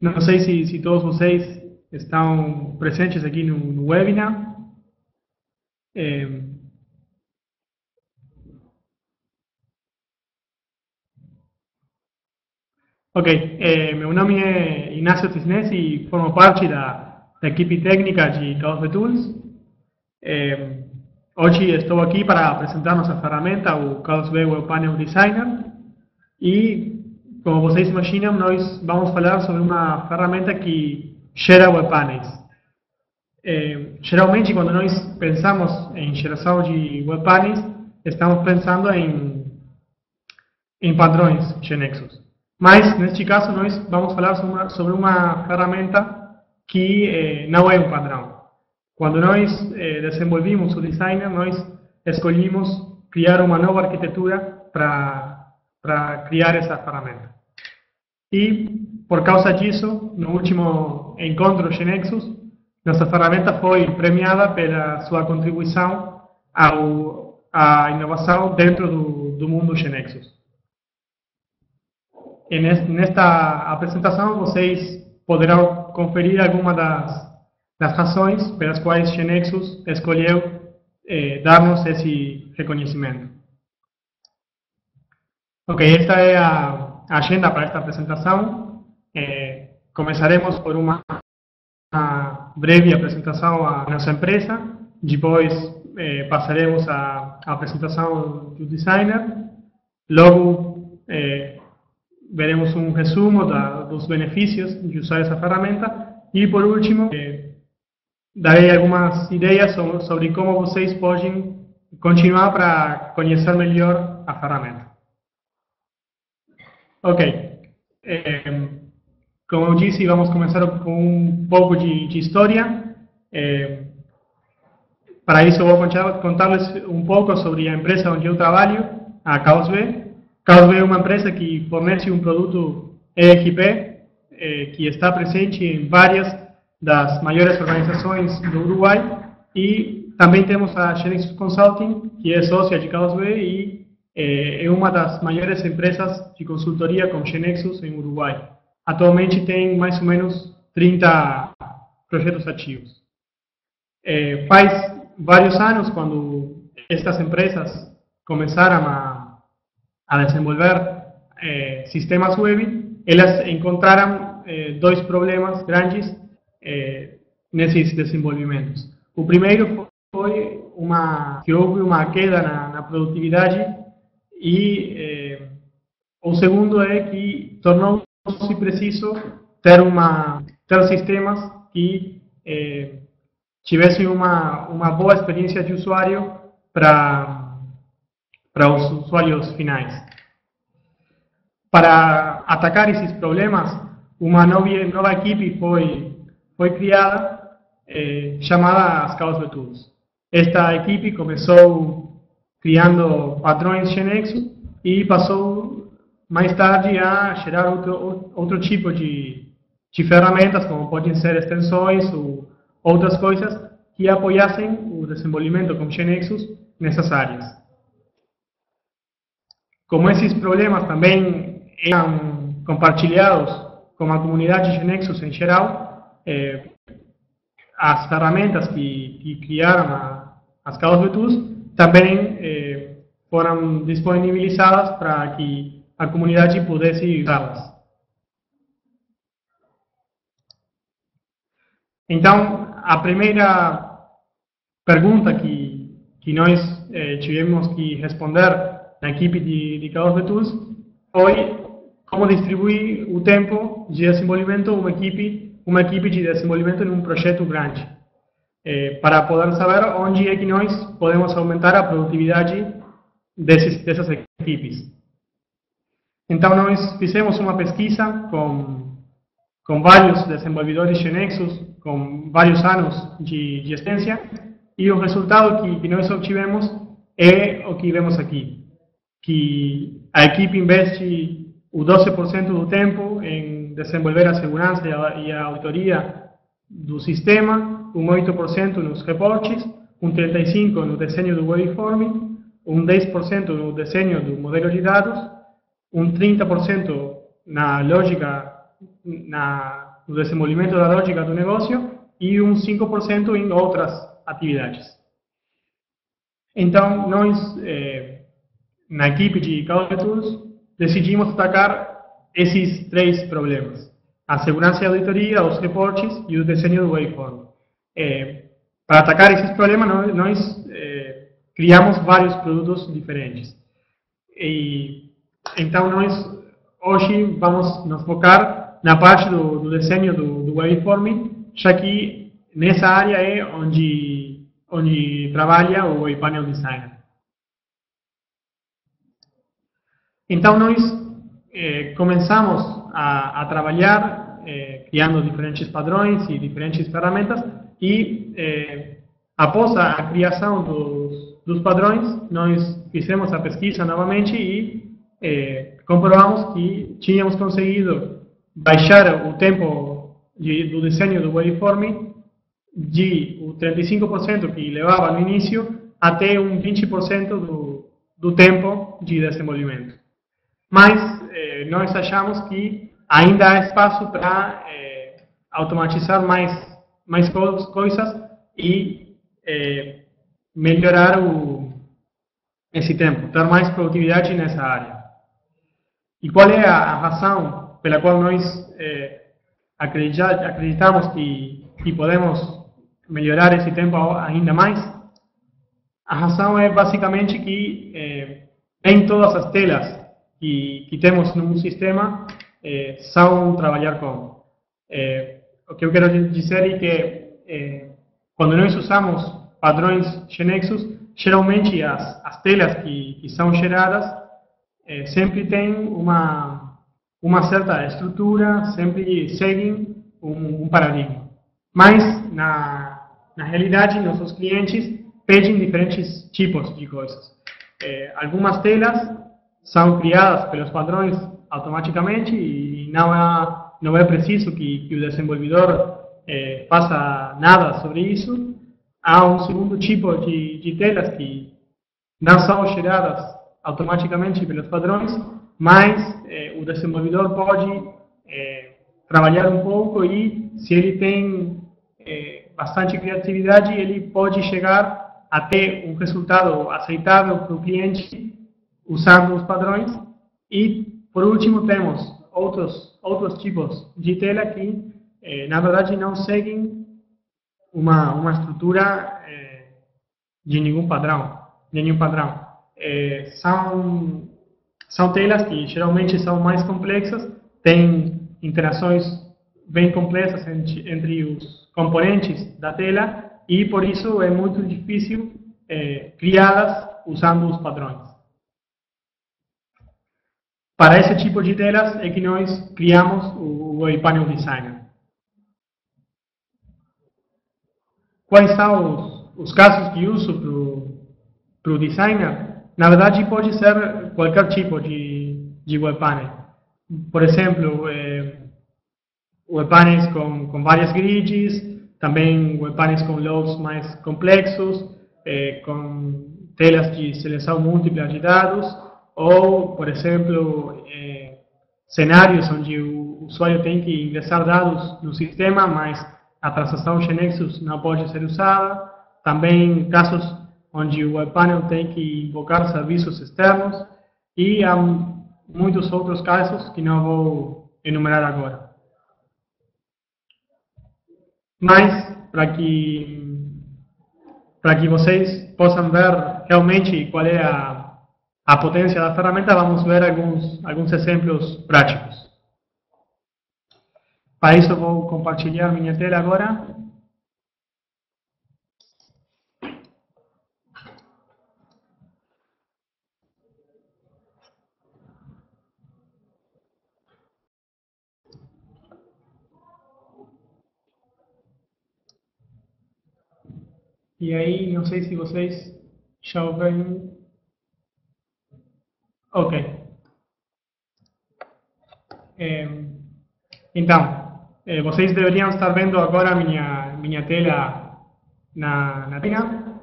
Não sei se todos vocês estão presentes aqui no webinar. Ok, meu nome é Inácio Cisnes e formo parte da equipe técnica de K2B Tools. Hoje estou aqui para apresentar nossa ferramenta, o K2B Web Panel Designer. E, como vocês imaginam, nós vamos falar sobre uma ferramenta que gera web panels. Geralmente, quando nós pensamos em geração de web panels, estamos pensando em padrões GNexus. Mas, neste caso, nós vamos falar sobre uma ferramenta que não é um padrão. Quando nós desenvolvimos o designer, nós escolhemos criar uma nova arquitetura para criar essa ferramenta. E, por causa disso, no último encontro GNexus, nossa ferramenta foi premiada pela sua contribuição à inovação dentro do mundo GNexus. E nesta apresentação, vocês poderão conferir algumas das razões pelas quais GNexus escolheu dar-nos esse reconhecimento. Ok, esta é a agenda para esta apresentação. Começaremos por uma breve apresentação à nossa empresa, depois passaremos à apresentação do designer, logo veremos um resumo dos benefícios de usar essa ferramenta e, por último, darei algumas ideias sobre como vocês podem continuar para conhecer melhor a ferramenta. Ok, como eu disse, vamos começar com um pouco de história. Para isso, eu vou contar-lhes um pouco sobre a empresa onde eu trabalho, a K2B. K2B é uma empresa que fornece um produto ERP que está presente em várias das maiores organizações do Uruguai, e também temos a GNexus Consulting, que é sócia de K2B e é uma das maiores empresas de consultoria com GNexus em Uruguai. Atualmente tem mais ou menos 30 projetos ativos. Faz vários anos, quando estas empresas começaram a desenvolver sistemas web, elas encontraram dois problemas grandes nesses desenvolvimentos. O primeiro foi que houve uma queda na produtividade, e o segundo é que tornou-se preciso ter sistemas que tivessem uma boa experiência de usuário para os usuários finais. Para atacar esses problemas, uma nova equipe foi criada, chamada as K2B Tools. Esta equipe começou criando padrões GNexus e passou mais tarde a gerar outro tipo de ferramentas, como podem ser extensões ou outras coisas que apoiassem o desenvolvimento com GNexus nessas áreas. Como esses problemas também eram compartilhados com a comunidade GNexus em geral, as ferramentas que criaram as K2B Tools também foram disponibilizadas para que a comunidade pudesse usá-las. Então, a primeira pergunta que nós tivemos que responder na equipe de K2B Tools foi como distribuir o tempo de desenvolvimento uma equipe de desenvolvimento em um projeto grande, para poder saber onde é que nós podemos aumentar a produtividade dessas equipes. Então, nós fizemos uma pesquisa com vários desenvolvedores GNexus, com vários anos de experiência, e o resultado que nós obtivemos é o que vemos aqui, que a equipe investe o 12% do tempo em desenvolver a segurança e a auditoria do sistema, um 8% nos reportes, um 35% no desenho do waveform, um 10% no desenho do modelo de dados, um 30% na lógica, na no desenvolvimento da lógica do negócio e 5% em outras atividades. Então, nós, na equipe de Causeway Tools, decidimos atacar esses 3 problemas: a segurança e a auditoria, os reportes e o desenho do waveform. Para atacar esses problemas, nós criamos vários produtos diferentes. Então, nós hoje vamos nos focar na parte do desenho do waveforming, já que nessa área é onde trabalha o Wave Panel Designer. Então, nós começamos a trabalhar criando diferentes padrões e diferentes ferramentas e após a criação dos padrões, nós fizemos a pesquisa novamente e comprovamos que tínhamos conseguido baixar o tempo do desenho do waveforming de 35% que levava no início até 20% do tempo de desenvolvimento. Mas nós achamos que ainda há espaço para automatizar mais coisas e melhorar esse tempo, ter mais produtividade nessa área. E qual é a razão pela qual nós acreditamos que podemos melhorar esse tempo ainda mais? A razão é basicamente que em todas as telas que temos num sistema são trabalhar com. O que eu quero dizer é que quando nós usamos padrões GNexus, geralmente as telas que são geradas sempre têm uma certa estrutura, sempre seguem um paradigma. Mas, na realidade, nossos clientes pedem diferentes tipos de coisas. Algumas telas são criadas pelos padrões automaticamente e não é preciso que o desenvolvedor faça nada sobre isso. Há um segundo tipo de telas que não são geradas automaticamente pelos padrões, mas o desenvolvedor pode trabalhar um pouco e, se ele tem bastante criatividade, ele pode chegar até um resultado aceitável para o cliente usando os padrões. E, por último, temos outros tipos de tela que, na verdade, não seguem uma estrutura de nenhum padrão. São telas que geralmente são mais complexas, têm interações bem complexas entre os componentes da tela e, por isso, é muito difícil criá-las usando os padrões. Para esse tipo de telas é que nós criamos o Wave Panel Designer. Quais são os casos de uso para o designer? Na verdade, pode ser qualquer tipo de Wave Panel. Por exemplo, Wave Panels com várias grids, também Wave Panels com loads mais complexos, com telas de seleção múltipla de dados, ou, por exemplo, cenários onde o usuário tem que ingressar dados no sistema, mas a transação GNexus não pode ser usada. Também casos onde o Wave Panel tem que invocar serviços externos. E há muitos outros casos que não vou enumerar agora. Mas, para que vocês possam ver realmente qual é a potência da ferramenta, vamos ver alguns exemplos práticos. Para isso, vou compartilhar minha tela agora. E aí, não sei se vocês já ouvem. Ok. Então, vocês deveriam estar vendo agora minha tela na tela.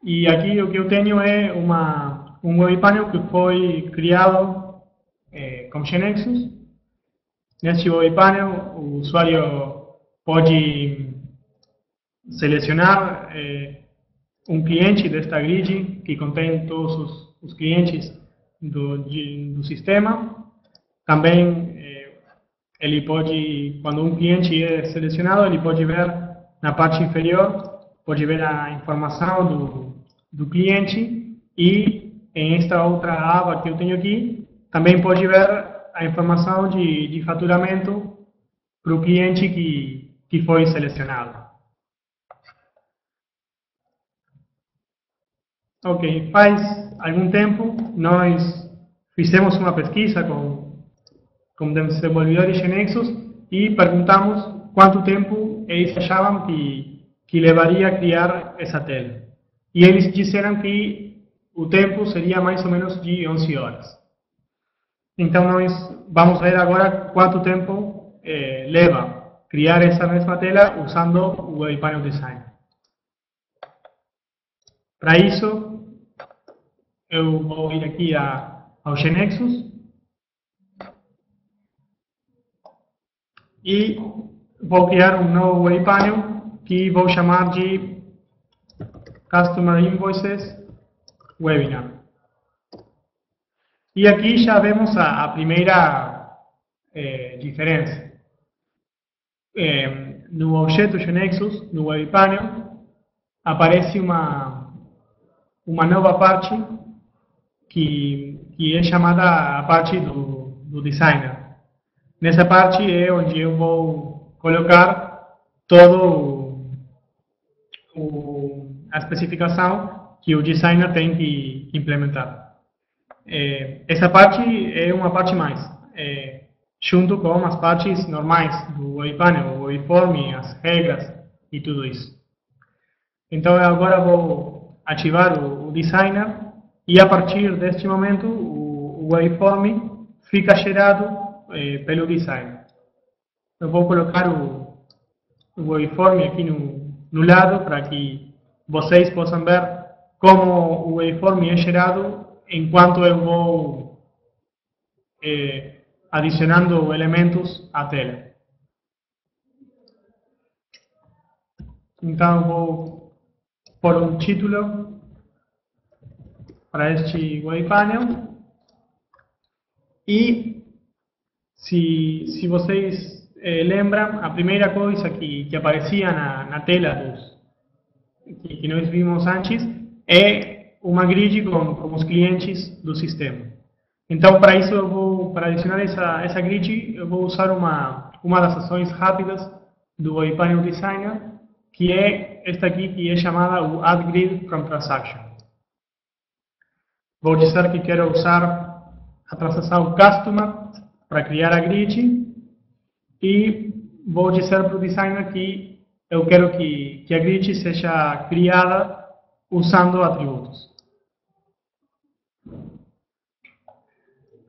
E aqui o que eu tenho é um Wave Panel que foi criado com GNexus. Neste web panel, o usuário pode selecionar um cliente desta grid que contém todos os clientes do sistema. Também ele pode, quando um cliente é selecionado, ele pode ver na parte inferior, pode ver a informação do cliente e em esta outra aba que eu tenho aqui, também pode ver a informação de faturamento para o cliente que foi selecionado. Ok, faz algum tempo nós fizemos uma pesquisa com desenvolvedores de Nexus e perguntamos quanto tempo eles achavam que levaria a criar essa tela. E eles disseram que o tempo seria mais ou menos de 11 horas. Então nós vamos ver agora quanto tempo leva criar essa mesma tela usando o Web Panel Design. Para isso, eu vou ir aqui ao GNexus e vou criar um novo Web Panel que vou chamar de Customer Invoices Webinar. E aqui já vemos a primeira diferença. No objeto GNexus, no Web Panel, aparece uma nova parte que é chamada a parte do designer. Nessa parte é onde eu vou colocar todo a especificação que o designer tem que implementar. Essa parte é uma parte mais, junto com as partes normais do Web Panel, o waveform, as regras e tudo isso. Então agora vou ativar o designer e a partir deste momento o waveform fica gerado pelo designer. Eu vou colocar o waveform aqui no lado para que vocês possam ver como o waveform é gerado enquanto eu vou adicionando elementos à tela. Então vou pôr um título para este Web Panel e se vocês lembram, a primeira coisa que aparecia na tela que nós vimos antes é uma grid com os clientes do sistema. Então, para isso, para adicionar essa grid, eu vou usar uma das ações rápidas do Web Panel Designer, que é esta aqui, que é chamada o Add Grid from Transaction. Vou dizer que quero usar a transação Customer para criar a grid e vou dizer para o designer que eu quero que a grid seja criada usando atributos.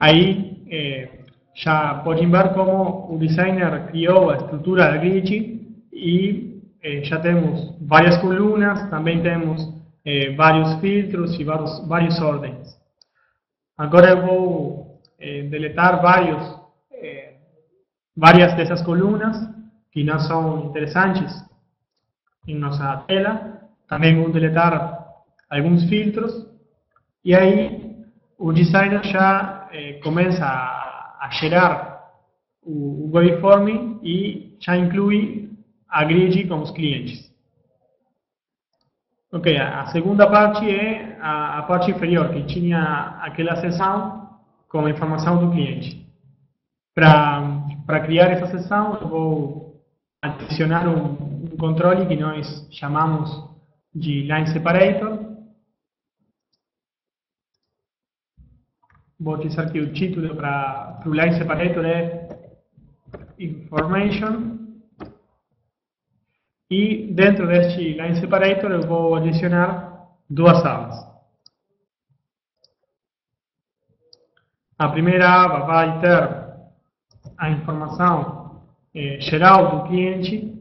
Aí já podem ver como o designer criou a estrutura da grid e já temos várias colunas, também temos vários filtros e vários ordens. Agora eu vou deletar várias dessas colunas que não são interessantes em nossa tela. Também vou deletar alguns filtros e aí o designer já começa a gerar o waveform e já inclui a grid com os clientes. Ok, a segunda parte é a parte inferior, que tinha aquela seção com a informação do cliente. Para criar essa seção, eu vou adicionar um controle que nós chamamos de Line Separator. Vou dizer que o título para o Line Separator é Information. E dentro deste Line Separator eu vou adicionar duas abas. A primeira aba vai ter a informação geral do cliente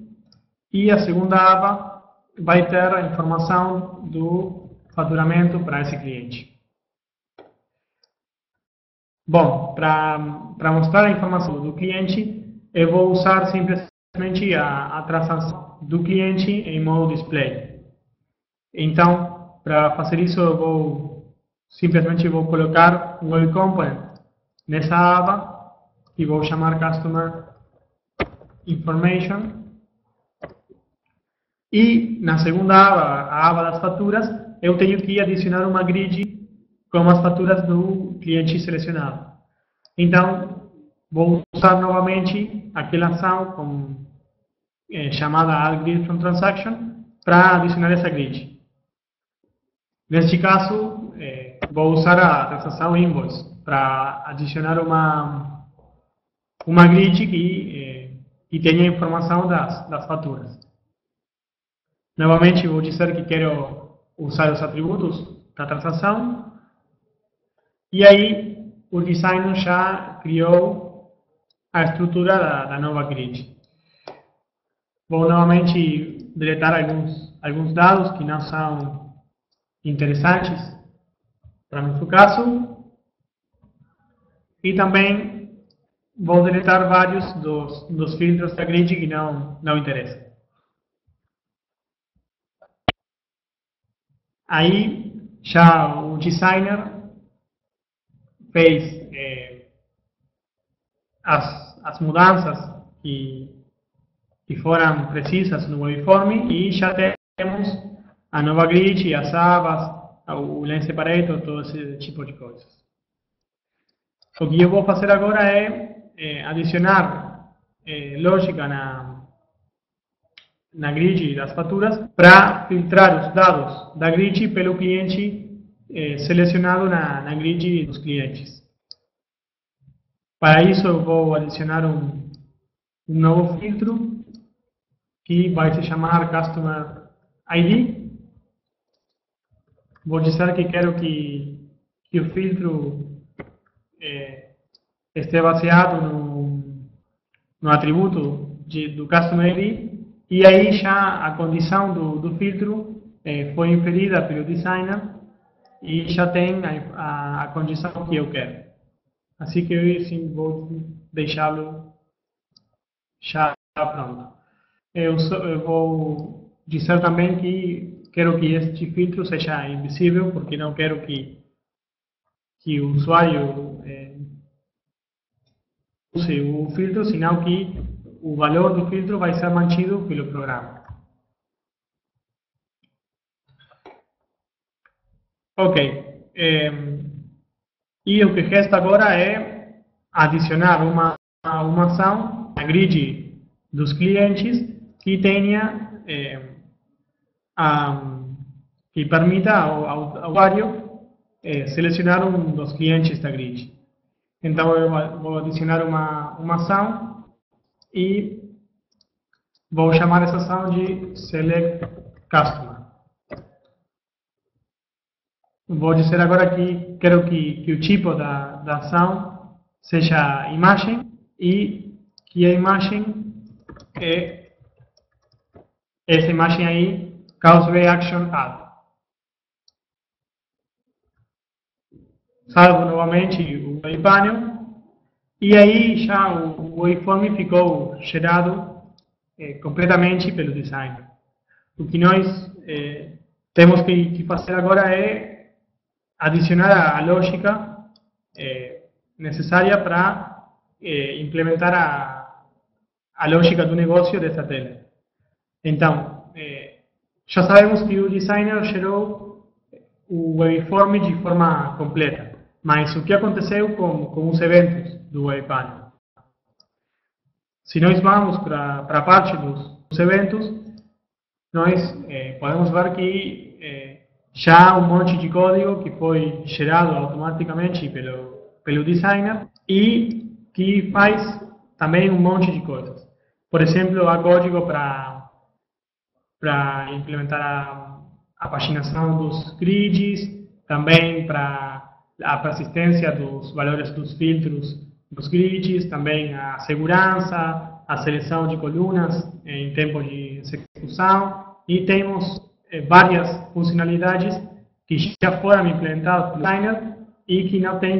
e a segunda aba vai ter a informação do faturamento para esse cliente. Bom, para mostrar a informação do cliente, eu vou usar simplesmente a transação do cliente em modo display. Então, para fazer isso, eu simplesmente vou colocar um Web Component nessa aba e vou chamar Customer Information. E na segunda aba, a aba das faturas, eu tenho que adicionar uma grid com as faturas do cliente selecionado. Então, vou usar novamente aquela ação chamada Add Grid from Transaction para adicionar essa grid. Neste caso, vou usar a transação Invoice para adicionar uma grid que tenha informação das faturas. Novamente, vou dizer que quero usar os atributos da transação. E aí, o designer já criou a estrutura da nova grid. Vou novamente deletar alguns dados que não são interessantes para nosso caso. E também vou deletar vários dos filtros da grid que não interessam. Aí, já o designer fez as mudanças que foram precisas no waveform e já temos a nova grid, as abas, o line separator, todo esse tipo de coisas. O que eu vou fazer agora é adicionar lógica na grid das faturas para filtrar os dados da grid pelo cliente selecionado na grid dos clientes. Para isso eu vou adicionar um novo filtro que vai se chamar Customer ID. Vou dizer que quero que o filtro esteja baseado no atributo do Customer ID. E aí já a condição do filtro foi inferida pelo designer e já tem a condição que eu quero. Assim que eu sim, vou deixá-lo já pronto. Eu vou dizer também que quero que este filtro seja invisível, porque não quero que o usuário use o filtro, senão que o valor do filtro vai ser mantido pelo programa. Ok. E o que resta agora é adicionar uma ação na grid dos clientes que tenha que permita ao usuário selecionar um dos clientes da grid. Então eu vou adicionar uma ação e vou chamar essa ação de Select Customer. Vou dizer agora que quero que o tipo da ação seja imagem e que a imagem é essa imagem aí, Causeway Action Add. Salvo novamente o wavepanel e aí já o waveform ficou gerado completamente pelo designer. O que nós temos que fazer agora é adicionar a lógica necessária para implementar a lógica do negócio dessa tela. Então, já sabemos que o designer gerou o waveform de forma completa, mas o que aconteceu com os eventos do wavepanel? Se nós vamos para a parte dos eventos, nós podemos ver que já há um monte de código que foi gerado automaticamente pelo designer e que faz também um monte de coisas. Por exemplo, há código para implementar a paginação dos grids, também para a persistência dos valores dos filtros dos grids, também a segurança, a seleção de colunas em tempo de execução e temos várias funcionalidades que já foram implementadas pelo designer e que não tem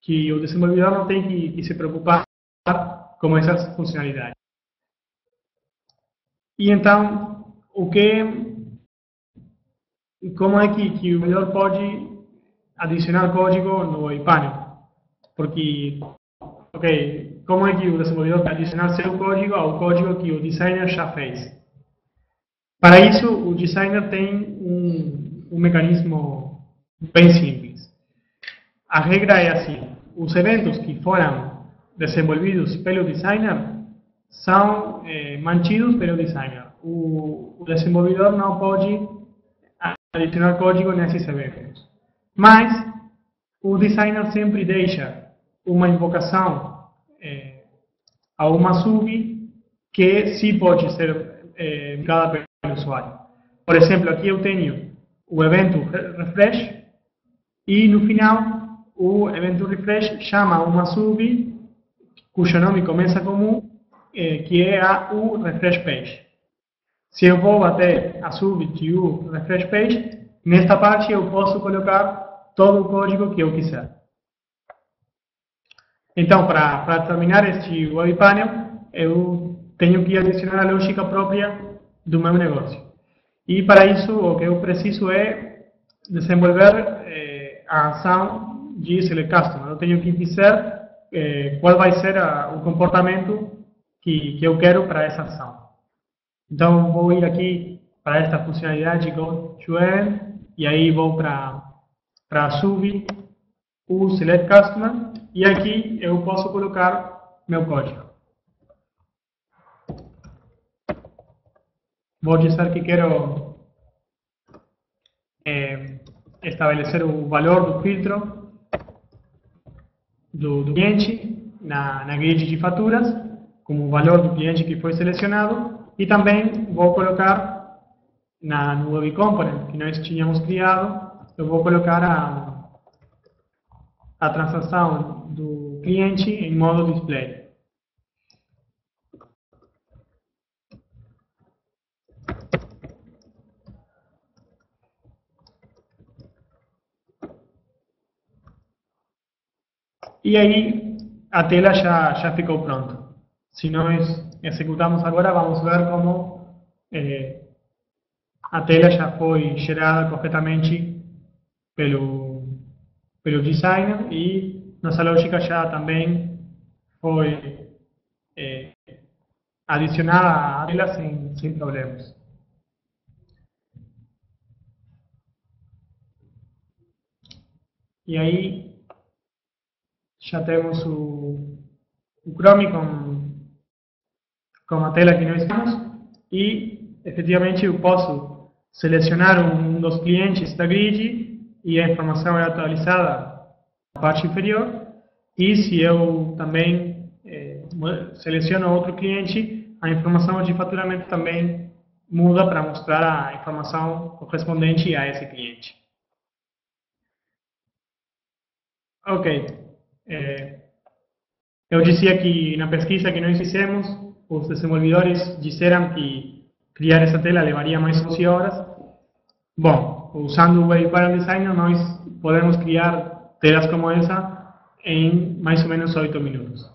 que o desenvolvedor não tem que se preocupar com essas funcionalidades. E então, como é que o melhor pode adicionar código no iPanel? Porque, ok, como é que o desenvolvedor pode adicionar seu código ao código que o designer já fez? Para isso, o designer tem um mecanismo bem simples. A regra é assim: os eventos que foram desenvolvidos pelo designer são mantidos pelo designer. O desenvolvedor não pode adicionar código nesses eventos. Mas o designer sempre deixa uma invocação a uma sub que sim pode ser indicada pelo usuário. Por exemplo, aqui eu tenho o evento refresh e no final o evento refresh chama uma sub cujo nome começa com U, que é a U refresh page. Se eu vou até a sub de U refresh page, nesta parte eu posso colocar todo o código que eu quiser. Então, para terminar este web panel, eu tenho que adicionar a lógica própria do meu negócio. E para isso, o que eu preciso é desenvolver a ação de Select Customer. Eu tenho que dizer qual vai ser o comportamento que eu quero para essa ação. Então, vou ir aqui para esta funcionalidade Go to End, e aí vou para a sub, o Select Customer, e aqui eu posso colocar meu código. Vou dizer que quero estabelecer o valor do filtro do cliente na grid de faturas, como o valor do cliente que foi selecionado, e também vou colocar no Web Component que nós tínhamos criado, eu vou colocar a transação do cliente em modo display. E aí a tela já ficou pronta. Se nós executamos agora, vamos ver como a tela já foi gerada corretamente pelo designer e nossa lógica já também foi adicionada à tela sem problemas. E aí já temos o Chrome com a tela que nós temos e efetivamente eu posso selecionar um dos clientes da grid e a informação é atualizada na parte inferior, e se eu também seleciono outro cliente, a informação de faturamento também muda para mostrar a informação correspondente a esse cliente. Ok. Eu dizia que na pesquisa que nós fizemos, os desenvolvedores disseram que criar essa tela levaria mais 11 horas. Bom, usando o Web Panel Designer, nós podemos criar telas como essa em mais ou menos 8 minutos.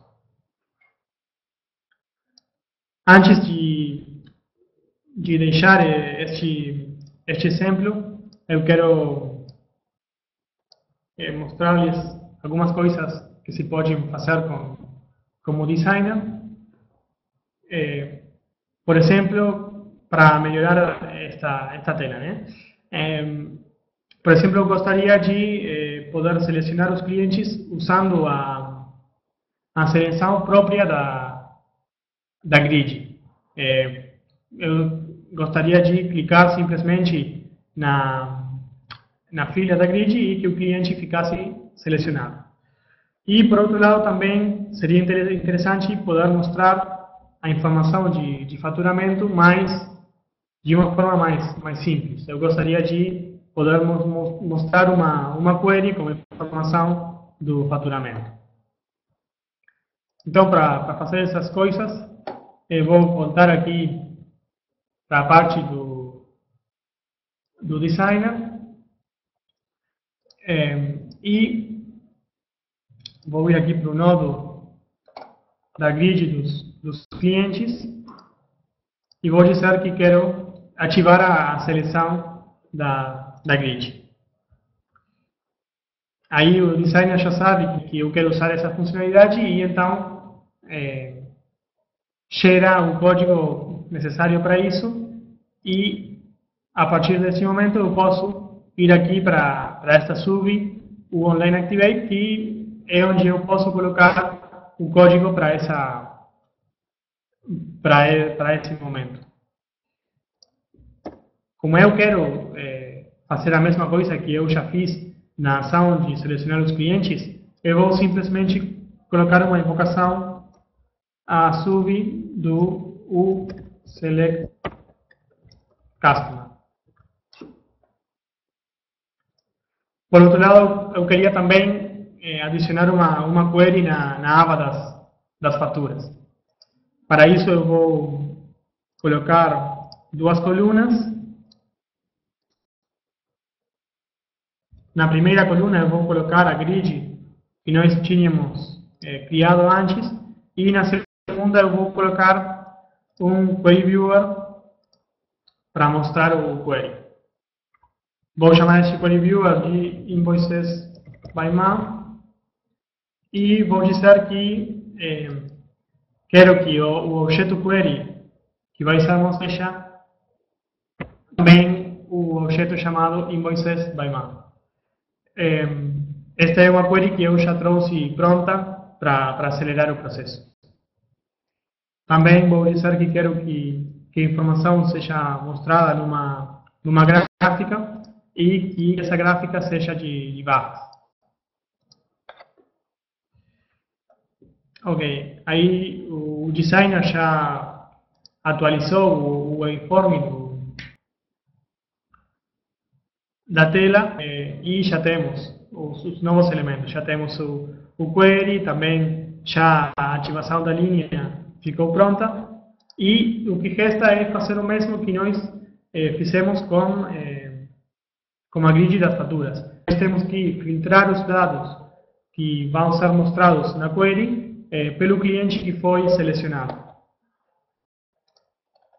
Antes de deixar este exemplo, eu quero mostrar-lhes algumas coisas que se podem fazer como designer. Por exemplo, para melhorar esta tela, né? Por exemplo, eu gostaria de poder selecionar os clientes usando a seleção própria da grid. Eu gostaria de clicar simplesmente na filha da grid e que o cliente ficasse selecionado. E, por outro lado, também seria interessante poder mostrar a informação de faturamento de uma forma mais simples. Eu gostaria de poder mostrar uma query com informação do faturamento. Então, para fazer essas coisas, eu vou voltar aqui para a parte do designer e vou ir aqui para o nodo da grid dos clientes e vou dizer que quero ativar a seleção da grid. Aí o designer já sabe que eu quero usar essa funcionalidade e então gera o código necessário para isso e a partir desse momento eu posso ir aqui para esta sub, o Online Activate, que é onde eu posso colocar o código para esse momento. Como eu quero fazer a mesma coisa que eu já fiz na ação de selecionar os clientes, eu vou simplesmente colocar uma invocação a sub do select customer. Por outro lado, eu queria também adicionar uma query na aba das faturas. Para isso eu vou colocar duas colunas. Na primeira coluna eu vou colocar a grid que nós tínhamos criado antes e na segunda eu vou colocar um query viewer para mostrar o query. Vou chamar esse query viewer de Invoices by Month e vou dizer que quero que o objeto query que vai ser mostrado também o objeto chamado Invoices by Month. Esta é uma query que eu já trouxe pronta para acelerar o processo. Também vou dizer que quero que a informação seja mostrada numa gráfica e que essa gráfica seja de barras. Ok, aí o designer já atualizou o waveform da tela e já temos os novos elementos. Já temos o query, também já a ativação da linha ficou pronta e o que resta é fazer o mesmo que nós fizemos com a grid das faturas. Nós temos que filtrar os dados que vão ser mostrados na query pelo cliente que foi selecionado.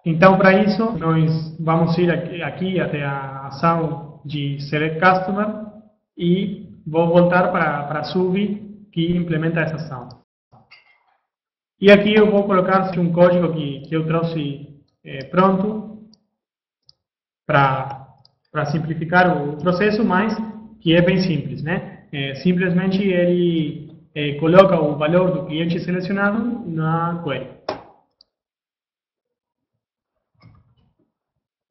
Então, para isso, nós vamos ir aqui até a ação de Select Customer e vou voltar para a sub que implementa essa ação. E aqui eu vou colocar um código que eu trouxe pronto para simplificar o processo, mas que é bem simples, né? Simplesmente ele coloca o valor do cliente selecionado na query.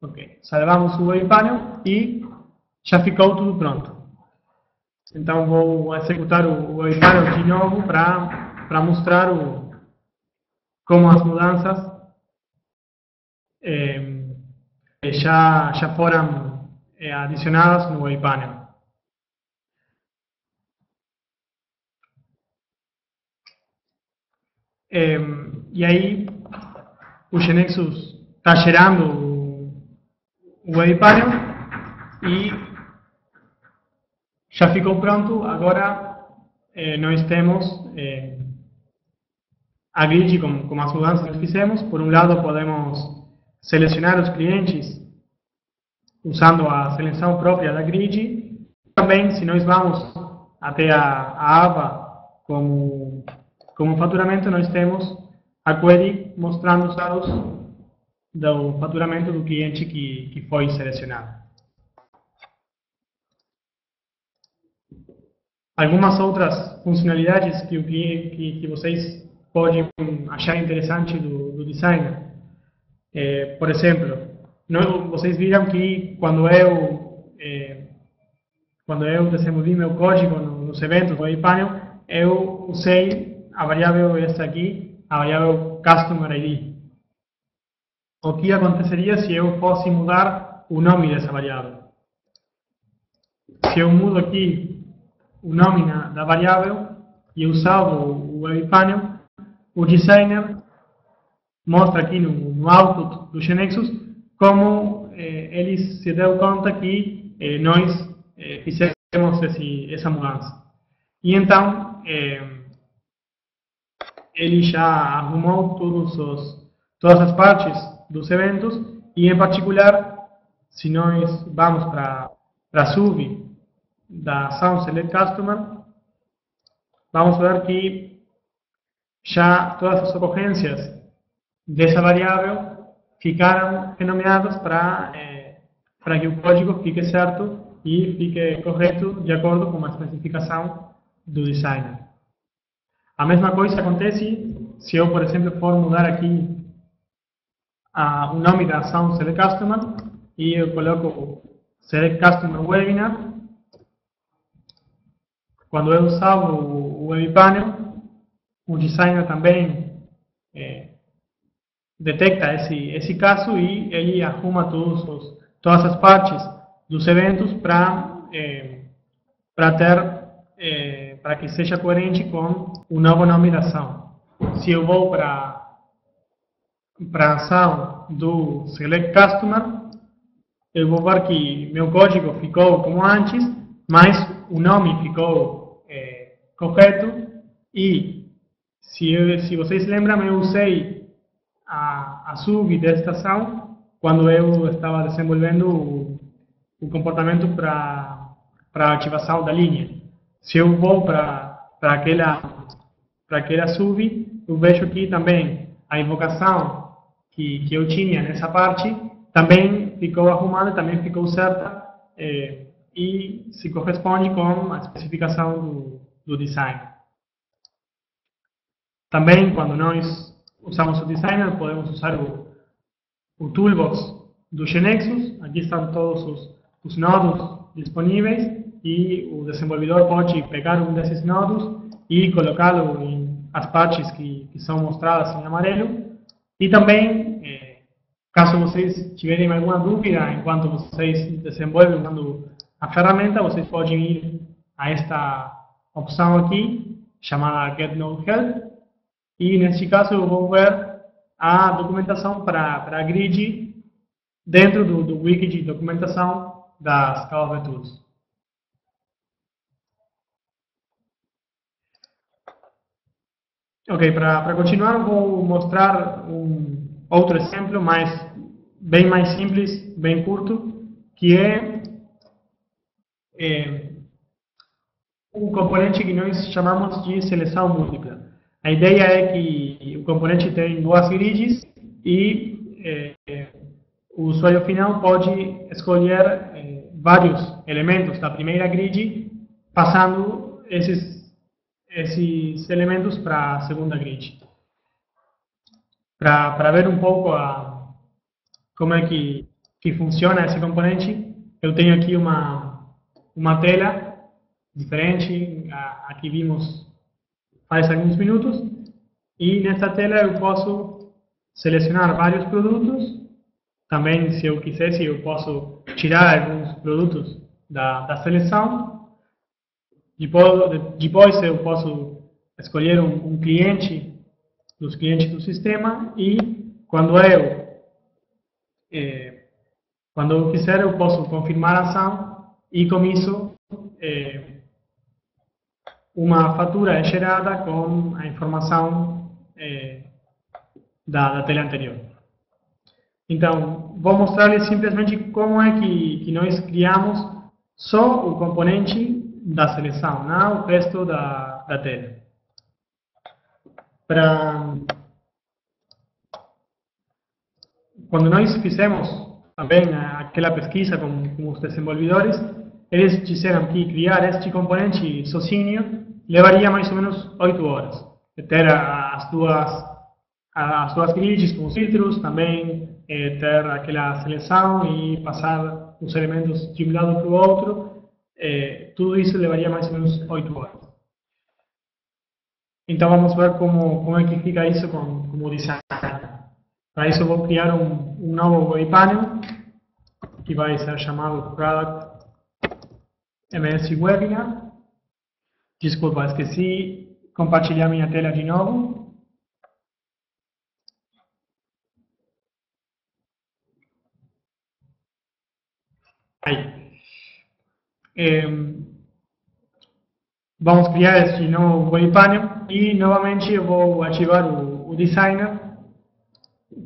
Ok, salvamos o Wave Panel e já ficou tudo pronto. Então vou executar o Wave Panel de novo para mostrar como as mudanças já foram adicionadas no Wave Panel. E aí o GeneXus está gerando o Wave Panel e já ficou pronto. Agora nós temos a grid com as mudanças que fizemos. Por um lado podemos selecionar os clientes usando a seleção própria da grid. Também, se nós vamos até a aba como faturamento, nós temos a query mostrando os dados do faturamento do cliente que foi selecionado. Algumas outras funcionalidades que vocês podem achar interessante do design. Por exemplo, vocês viram que quando eu desenvolvi meu código nos eventos do Wave Panel, eu usei a variável esta aqui, a variável Customer ID. O que aconteceria se eu fosse mudar o nome dessa variável? Se eu mudo aqui o nome da variável e eu salvo o Wave Panel, o designer mostra aqui no output do GeneXus como ele se deu conta que nós fizemos essa mudança. E então, ele já arrumou todas as partes dos eventos e, em particular, se nós vamos para a SUV da ação Select Customer, vamos ver que já todas as ocorrências dessa variável ficaram renomeadas para que o código fique certo e fique correto de acordo com a especificação do designer. A mesma coisa acontece se eu, por exemplo, for mudar aqui o nome da ação Select Customer e eu coloco Select Customer Webinar. Quando eu salvo o Web Panel, o designer também detecta esse caso e ele arruma todas as partes dos eventos para que seja coerente com o novo nome da ação. Se eu vou para a ação do Select Customer, eu vou ver que meu código ficou como antes, mas o nome ficou correto e, se vocês lembram, eu usei a SUV desta ação quando eu estava desenvolvendo o comportamento para a ativação da linha. Se eu vou para aquela SUV, eu vejo que também a invocação que eu tinha nessa parte também ficou arrumada, também ficou certa e se corresponde com a especificação do design. Também, quando nós usamos o designer, podemos usar o toolbox do GNexus. Aqui estão todos os nodos disponíveis e o desenvolvedor pode pegar um desses nodos e colocá-lo em as partes que são mostradas em amarelo. E também, caso vocês tiverem alguma dúvida enquanto vocês desenvolvem a ferramenta, vocês podem ir a esta opção aqui, chamada Get Node Help, e neste caso eu vou ver a documentação para a grid dentro do wiki de documentação das Calve Tools. Ok, para continuar vou mostrar outro exemplo, bem mais simples, bem curto, que é um componente que nós chamamos de seleção múltipla. A ideia é que o componente tem duas grids e o usuário final pode escolher vários elementos da primeira grid, passando esses elementos para a segunda grid. Para ver um pouco como é que funciona esse componente, eu tenho aqui uma tela diferente, a que vimos faz alguns minutos, e nessa tela eu posso selecionar vários produtos. Também, se eu quisesse, eu posso tirar alguns produtos da seleção. Depois eu posso escolher um cliente, dos clientes do sistema, e quando eu quiser, eu posso confirmar a ação e, com isso, uma fatura é gerada com a informação da tela anterior. Então, vou mostrar-lhes simplesmente como é que nós criamos só o componente da seleção, não o resto da tela. Quando nós fizemos também aquela pesquisa com os desenvolvedores, eles disseram que criar este componente sozinho levaria mais ou menos 8 horas. Ter as duas grids com os filtros, também ter aquela seleção e passar os elementos de um lado para o outro, tudo isso levaria mais ou menos 8 horas. Então vamos ver como é que fica isso como design. Para isso eu vou criar um novo web panel, que vai ser chamado Product MS Webinar. Desculpa, esqueci de compartilhar minha tela de novo. Aí. Vamos criar este novo web panel. e novamente eu vou ativar o designer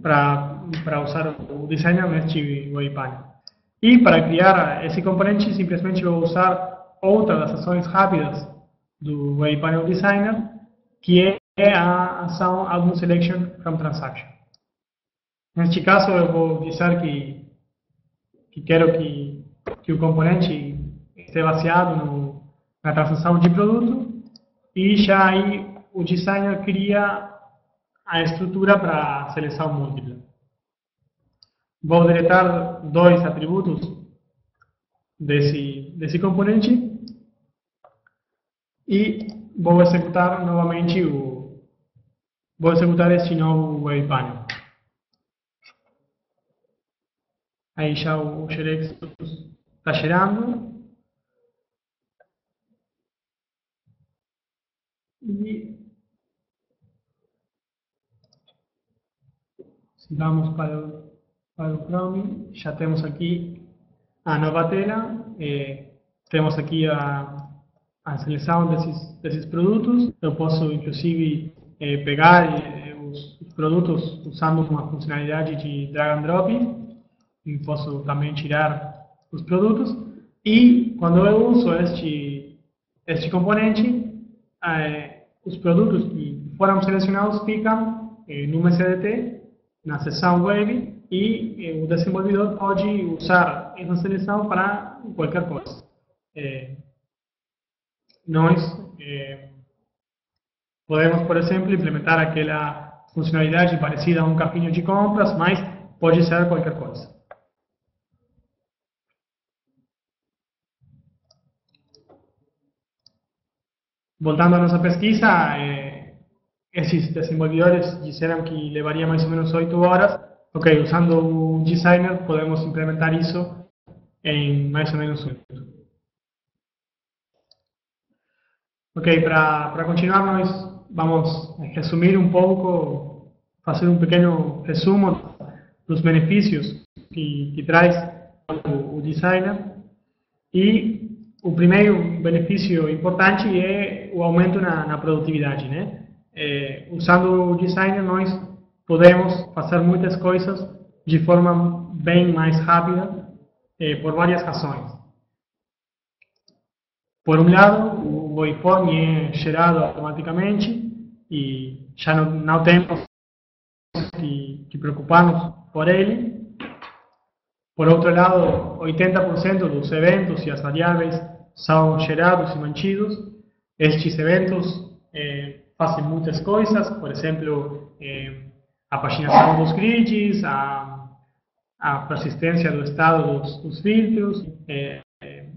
para usar o designer neste webpanel. E para criar esse componente, simplesmente vou usar outra das ações rápidas do webpanel designer, que é a ação Album Selection from Transaction. Neste caso, eu vou dizer que quero que o componente esteja baseado na transação de produto, e já aí o designer cria a estrutura para a seleção múltipla. Vou deletar dois atributos desse componente e vou executar novamente este novo webpanel. Aí já o Xerex está gerando. E se vamos para o Chrome, já temos aqui a nova tela. Temos aqui a seleção desses produtos. Eu posso, inclusive, pegar os produtos usando uma funcionalidade de drag and drop. E posso também tirar os produtos. E quando eu uso este componente, os produtos que foram selecionados ficam no MCDT, na seção web, e o desenvolvedor pode usar essa seleção para qualquer coisa. Nós podemos, por exemplo, implementar aquela funcionalidade parecida a um carrinho de compras, mas pode ser qualquer coisa. Voltando à nossa pesquisa, esses desenvolvedores disseram que levaria mais ou menos 8 horas. Ok, usando o designer podemos implementar isso em mais ou menos 1 minuto. Ok, para continuar, nós vamos resumir um pouco, fazer um pequeno resumo dos benefícios que traz o designer. E o primeiro benefício importante é o aumento na produtividade, né? Usando o designer, nós podemos fazer muitas coisas de forma bem mais rápida, por várias razões. Por um lado, o waveform é gerado automaticamente e já não temos que preocupar-nos por ele. Por outro lado, 80% dos eventos e as variáveis são gerados e mantidos. Estes eventos fazem muitas coisas, por exemplo, a paginação dos grids, a persistência do estado dos filtros,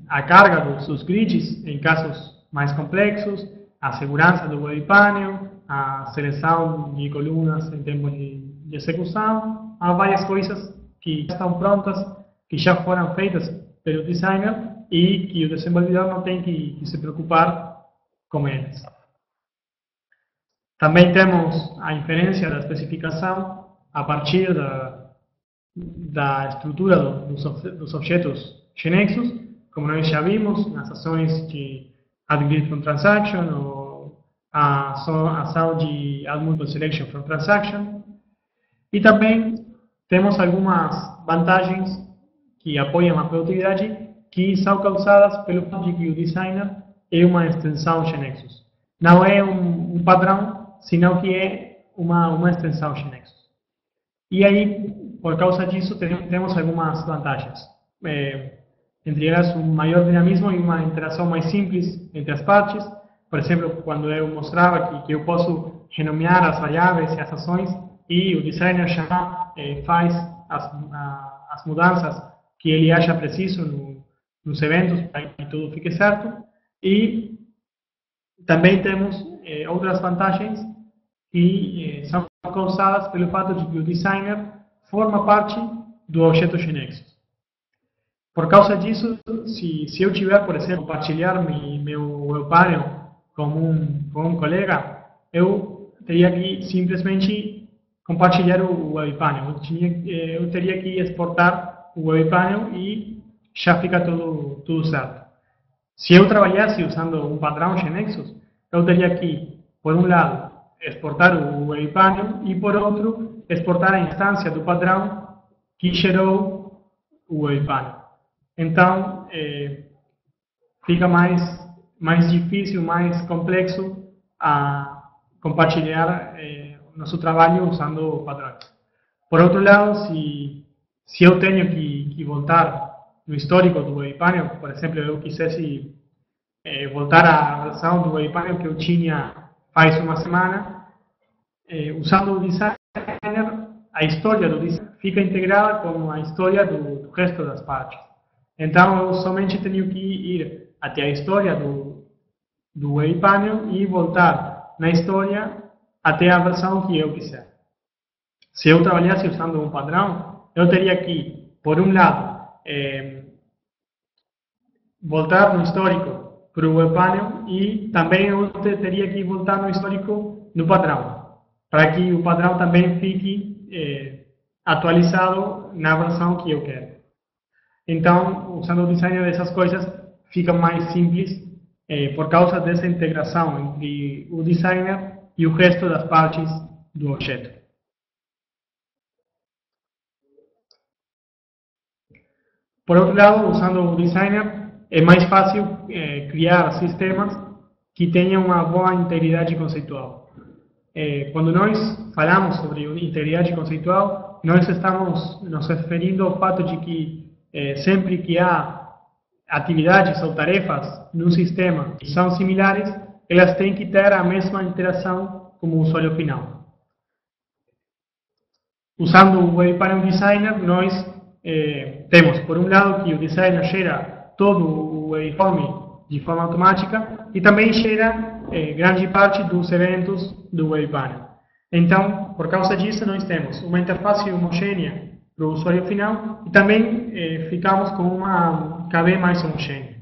a carga dos grids em casos mais complexos, a segurança do webpanel, a seleção de colunas em tempo de execução. Há várias coisas que estão prontas, que já foram feitas pelo designer e que o desenvolvedor não tem que se preocupar com eles. Também temos a inferência da especificação a partir da estrutura dos objetos GNexus, como nós já vimos nas ações de Add Grid from Transaction ou a ação de Add Multiple Selection from Transaction. E também temos algumas vantagens que apoiam a produtividade, que são causadas pelo fato de que o designer é uma extensão GNexus. Não é um padrão, senão que é uma extensão GNexus. E aí, por causa disso, temos algumas vantagens. Entre elas, um maior dinamismo e uma interação mais simples entre as partes. Por exemplo, quando eu mostrava que eu posso renomear as variáveis e as ações, e o designer já faz as mudanças que ele acha preciso nos eventos para que tudo fique certo. E também temos outras vantagens que são causadas pelo fato de que o designer forma parte do objeto GNexus. Por causa disso, se eu tiver, por exemplo, compartilhar meu webpanel com um colega, eu teria que simplesmente compartilhar o webpanel. Eu teria que exportar o webpanel e já fica tudo certo. Se eu trabalhasse usando um padrão GNexus, eu teria que por um lado, exportar o web panel e, por outro, exportar a instância do padrão que gerou o web panel. Então, fica mais difícil, mais complexo a compartilhar nosso trabalho usando padrões. Por outro lado, se eu tenho que voltar no histórico do web panel, por exemplo, eu quisesse voltar à versão do web panel que eu tinha faz uma semana, usando o designer, a história do designer fica integrada com a história do resto das partes. Então, eu somente tenho que ir até a história do web panel e voltar na história até a versão que eu quiser. Se eu trabalhasse usando um padrão, eu teria que, por um lado, voltar no histórico para o web panel e também eu teria que voltar no histórico no padrão, para que o padrão também fique atualizado na versão que eu quero. Então, usando o designer dessas coisas, fica mais simples por causa dessa integração entre o designer e o resto das partes do objeto. Por outro lado, usando o designer, é mais fácil criar sistemas que tenham uma boa integridade conceitual. Quando nós falamos sobre integridade conceitual, nós estamos nos referindo ao fato de que sempre que há atividades ou tarefas num sistema que são similares, elas têm que ter a mesma interação como o usuário final. Usando o Web Panel Designer, nós temos, por um lado, que o designer gera todo o waveform de forma automática e também gera grande parte dos eventos do Web Panel. Então, por causa disso, nós temos uma interface homogênea para o usuário final e também ficamos com uma KB mais homogênea.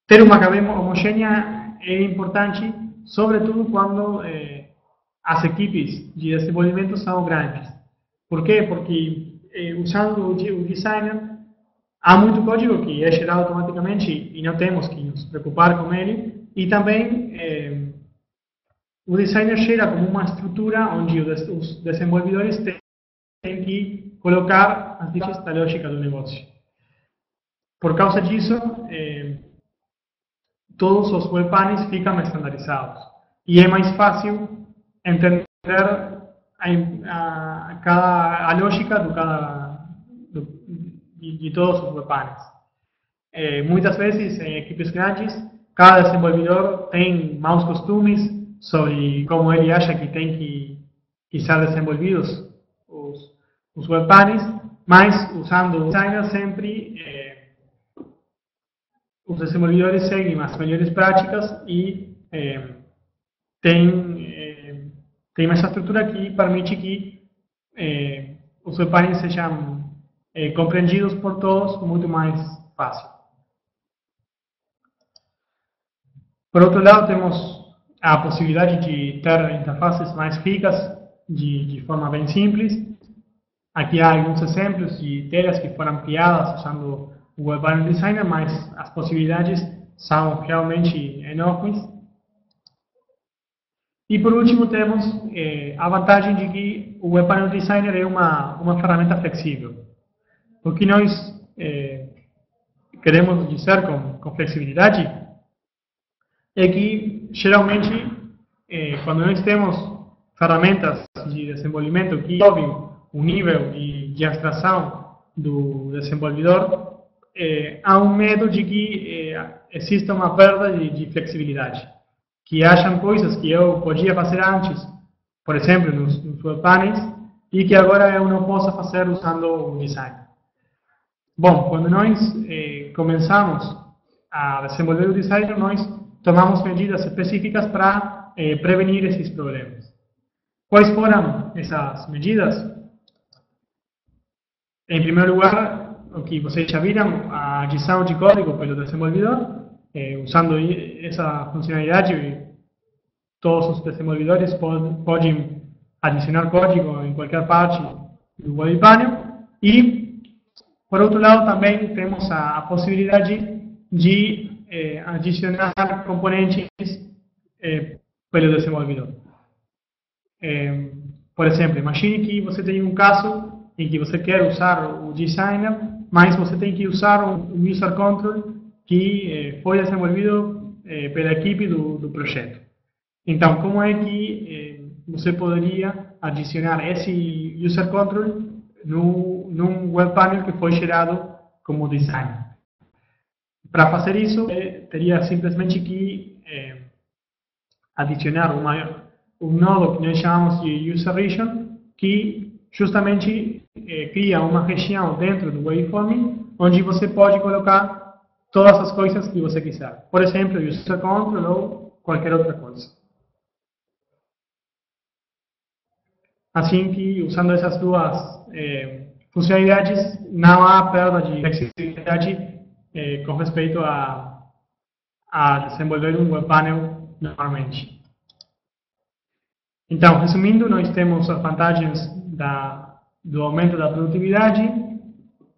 Ter uma KB homogênea é importante, sobretudo quando as equipes de desenvolvimento são grandes. Por quê? Porque usando o designer, há muito código que é gerado automaticamente e não temos que nos preocupar com ele. E também o designer gera como uma estrutura onde os desenvolvedores têm que colocar as fichas da lógica do negócio. Por causa disso, todos os web panels ficam estandarizados. E é mais fácil entender a lógica de todos os web panels. Muitas vezes, em equipes grandes, cada desenvolvedor tem maus costumes sobre como ele acha que tem que ser desenvolvidos os web panels, mas usando o designer sempre os desenvolvedores seguem as melhores práticas e tem essa estrutura que permite que os web panels sejam compreendidos por todos muito mais fácil. Por outro lado, temos a possibilidade de ter interfaces mais ricas de forma bem simples. Aqui há alguns exemplos de telas que foram criadas usando o Web Panel Designer, mas as possibilidades são realmente enormes. E por último temos a vantagem de que o Web Panel Designer é uma ferramenta flexível. O que nós queremos dizer com flexibilidade é que geralmente quando nós temos ferramentas de desenvolvimento que sobem o nível de abstração do desenvolvedor, há um medo de que exista uma perda de flexibilidade. Que hajam coisas que eu podia fazer antes, por exemplo, nos web panels, e que agora eu não posso fazer usando o design. Bom, quando nós começamos a desenvolver o design, nós tomamos medidas específicas para prevenir esses problemas. Quais foram essas medidas? Em primeiro lugar, o que vocês já viram, a adição de código pelo desenvolvedor. Usando essa funcionalidade, todos os desenvolvedores podem adicionar código em qualquer parte do Web Panel. E, por outro lado, também temos a possibilidade de adicionar componentes pelo desenvolvedor. Por exemplo, imagine que você tem um caso em que você quer usar o designer, mas você tem que usar um user control que foi desenvolvido pela equipe do projeto. Então, como é que você poderia adicionar esse user control num web panel que foi gerado como design? Para fazer isso, teria simplesmente que adicionar um nodo que nós chamamos de user region, que justamente cria uma região dentro do waveform, onde você pode colocar todas as coisas que você quiser. Por exemplo, user control ou qualquer outra coisa. Assim que, usando essas duas funcionalidades, não há perda de flexibilidade com respeito a desenvolver um web panel normalmente. Então, resumindo, nós temos as vantagens do aumento da produtividade,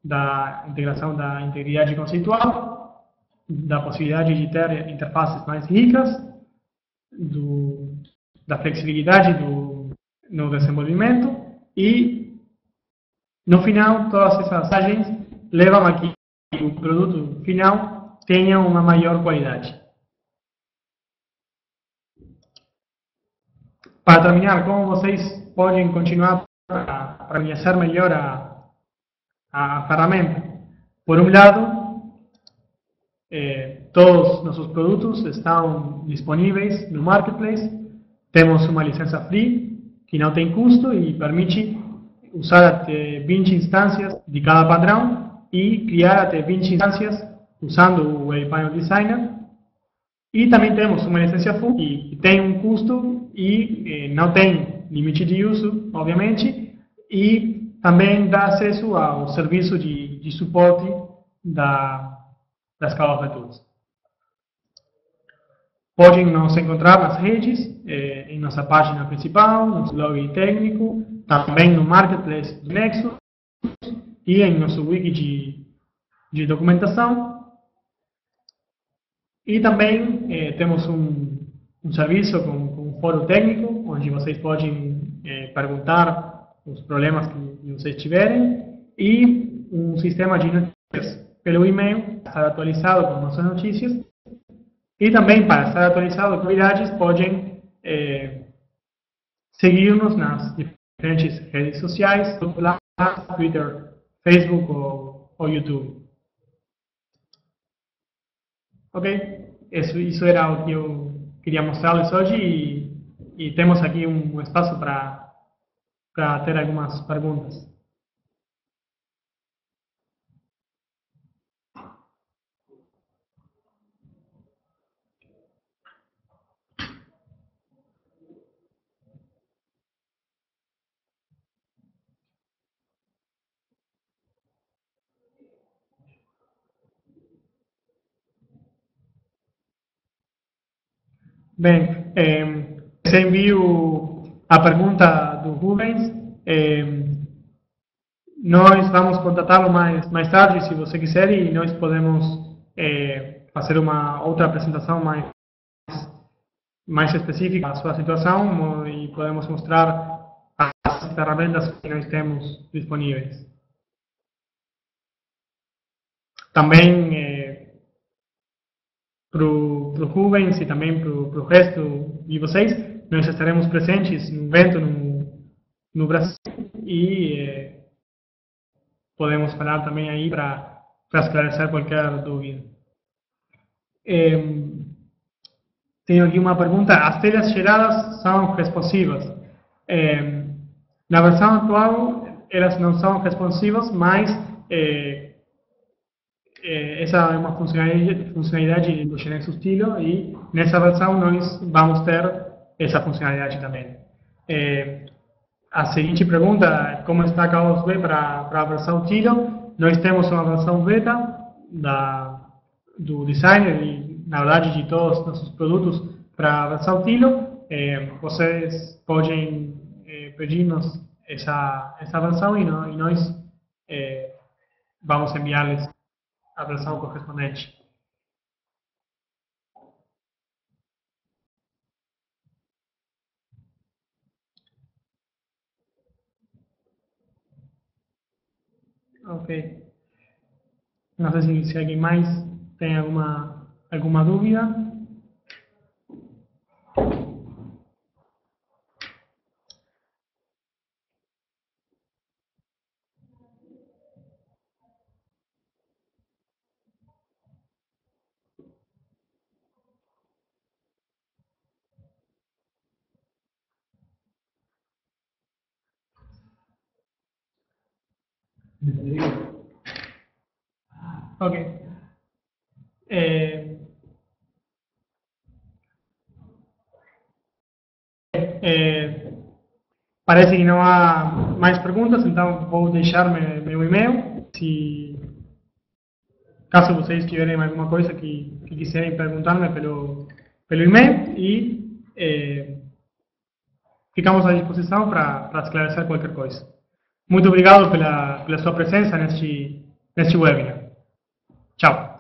da integração da integridade conceitual, da possibilidade de ter interfaces mais ricas, da flexibilidade no desenvolvimento e, no final, todas essas vantagens levam a que o produto final tenha uma maior qualidade. Para terminar, como vocês podem continuar para conhecer melhor a ferramenta? Por um lado, todos nossos produtos estão disponíveis no Marketplace. Temos uma licença free, que não tem custo e permite usar até 20 instâncias de cada padrão e criar até 20 instâncias usando o Web Panel Designer. E também temos uma licença full, que tem um custo e não tem limite de uso, obviamente, e também dá acesso ao serviço de suporte das Call of Tools. Podem nos encontrar nas redes, em nossa página principal, no blog técnico, também no Marketplace do Nexus e em nosso wiki de documentação. E também temos um serviço com um fórum técnico, onde vocês podem perguntar os problemas que vocês tiverem, e um sistema de notícias pelo e-mail, para estar atualizado com nossas notícias. E também, para estar atualizado com novidades, podem seguir-nos nas diferentes redes sociais, Twitter, Facebook ou YouTube. Ok? Isso era o que eu queria mostrar-lhes hoje e temos aqui um espaço para ter algumas perguntas. Bem, você enviou a pergunta do Rubens. Nós vamos contatá-lo mais tarde, se você quiser, e nós podemos fazer uma outra apresentação mais específica da sua situação e podemos mostrar as ferramentas que nós temos disponíveis. Também, para o Rubens e também para o resto de vocês, nós estaremos presentes no evento no Brasil e podemos falar também aí para esclarecer qualquer dúvida. Tenho aqui uma pergunta. As telhas geradas são responsivas? Na versão atual, elas não são responsivas, mas essa é uma funcionalidade do Genexus Stilo e nessa versão nós vamos ter essa funcionalidade também. A seguinte pergunta é como está a Chaos V para a versão Stilo. Nós temos uma versão beta do designer e, na verdade, de todos os nossos produtos para a versão Stilo. Vocês podem pedir-nos essa versão e nós vamos enviar-lhes a versão correspondente. Ok. Não sei se alguém mais tem alguma dúvida. Ok. Eh, eh, Parece que não há mais perguntas, então vou deixar meu e-mail. Caso vocês tiverem alguma coisa que quiserem perguntar-me pelo e-mail ficamos à disposição para esclarecer qualquer coisa. Muito obrigado pela sua presença neste webinar. Tchau.